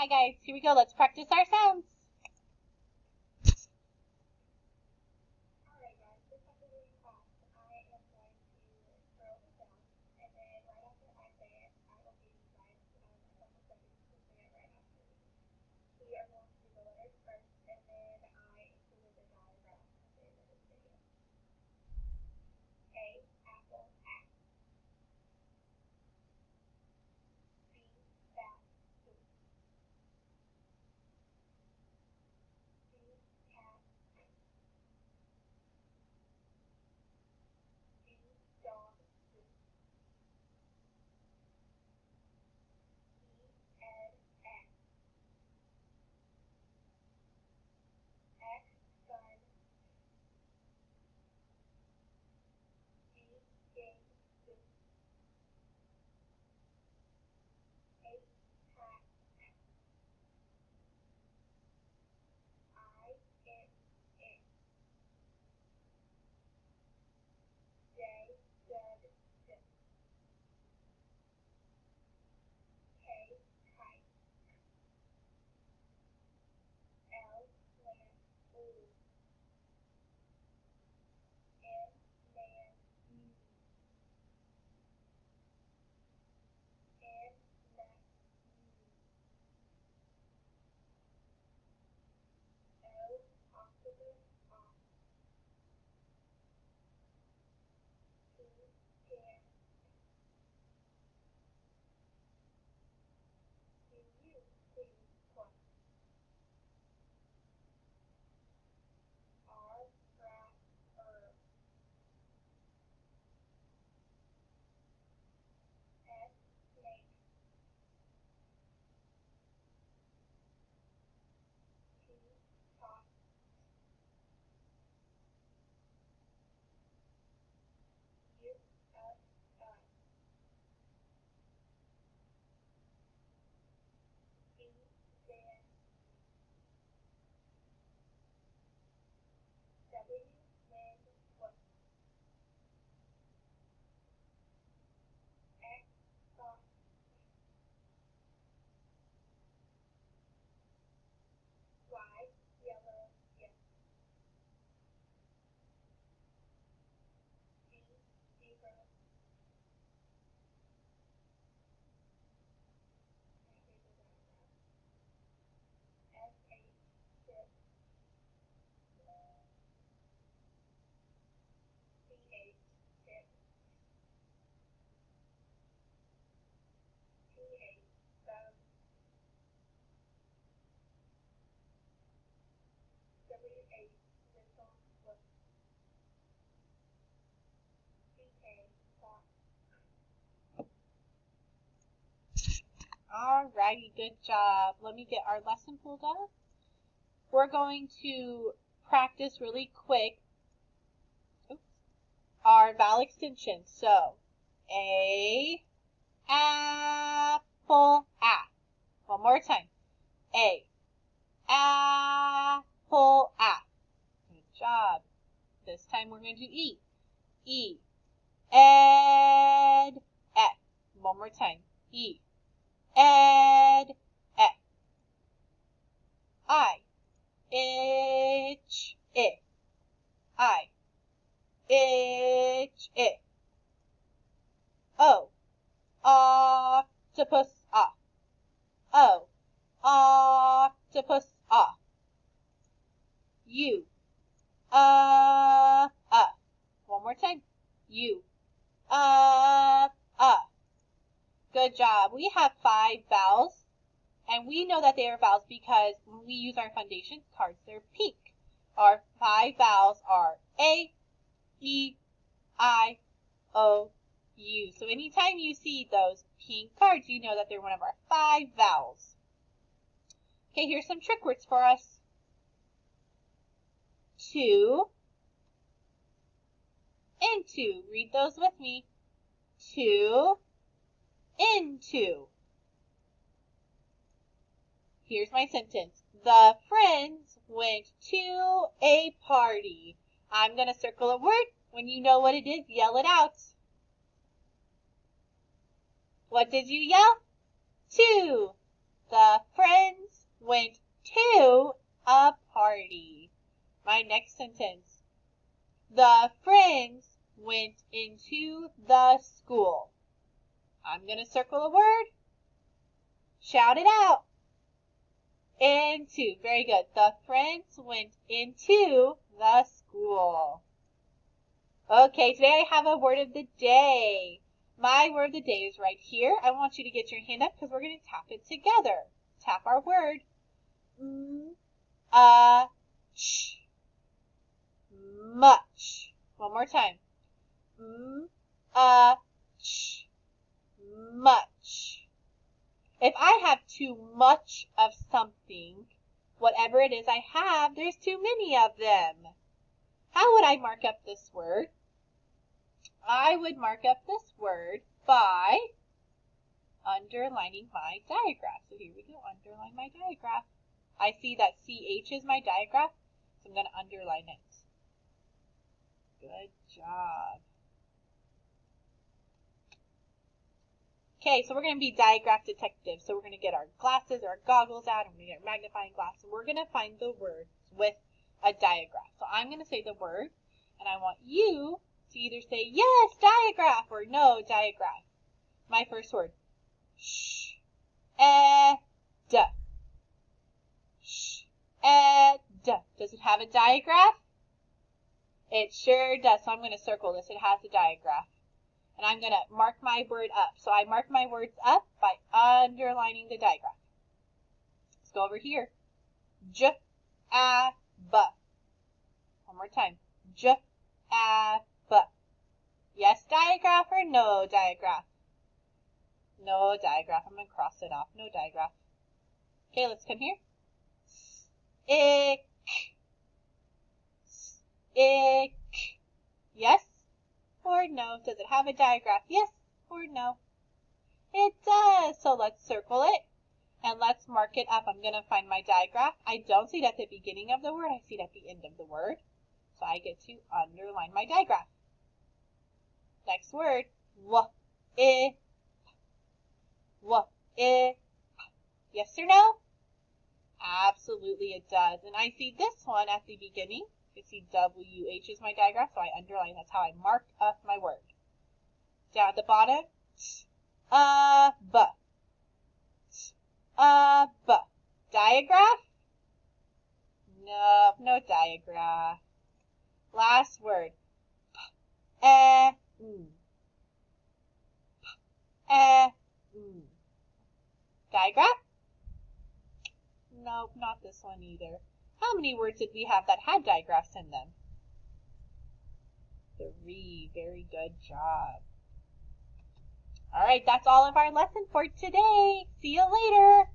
Hi guys, here we go. Let's practice our sounds. Alrighty, good job. Let me get our lesson pulled up. We're going to practice really quick our vowel extensions. So, A, apple, A. One more time. A, apple, A. Good job. This time we're going to do E. E, ed, E. One more time. E, ed, E. I, itch, I. I, itch, I. O, octopus, ah. O, octopus, ah. U, one more time. U, Good job. We have 5 vowels, and we know that they are vowels because when we use our foundation cards, they're pink. Our 5 vowels are A, E, I, O, U. So anytime you see those pink cards, you know that they're one of our 5 vowels. Okay, here's some trick words for us. To, into. Read those with me. To, into. Here's my sentence. The friends went to a party. I'm going to circle a word. When you know what it is, yell it out. What did you yell? To. The friends sentence. The friends went into the school. I'm going to circle a word. Shout it out. Into. Very good. The friends went into the school. Okay, today I have a word of the day. My word of the day is right here. I want you to get your hand up because we're going to tap it together. Tap our word. Much. One more time. Much. If I have too much of something, whatever it is I have, there's too many of them. How would I mark up this word? I would mark up this word by underlining my diagraph. So here we go, underline my diagraph. I see that CH is my diagraph, so I'm going to underline it. Good job. Okay, so we're going to be diagraph detectives. So we're going to get our glasses, our goggles out, and we're going to get a magnifying glass, and we're going to find the words with a diagraph. So I'm going to say the word, and I want you to either say yes, diagraph, or no, diagraph. My first word. Sh-e-d. Sh-e-d. Does it have a diagraph? It sure does. So I'm going to circle this. It has a diagraph. And I'm going to mark my word up. So I mark my words up by underlining the diagraph. Let's go over here. J-a-b. One more time. J-a-b. Yes, diagraph or no diagraph? No diagraph. I'm going to cross it off. No diagraph. Okay, let's come here. Ick. Ick. Yes or no? Does it have a diagraph? Yes or no? It does. So let's circle it and let's mark it up. I'm going to find my diagraph. I don't see it at the beginning of the word. I see it at the end of the word. So I get to underline my diagraph. Next word. W-I-P. W-I-P. Yes or no? Absolutely it does. And I see this one at the beginning. You see WH is my diagraph, so I underline. That's how I mark up my word. Down at the bottom, T-a-b. T-a-b. Diagraph? Nope, no diagraph. Last word. P-e-n. P-e-n. Diagraph? Nope, not this one either. How many words did we have that had diagraphs in them? 3. Very good job. All right, that's all of our lesson for today. See you later.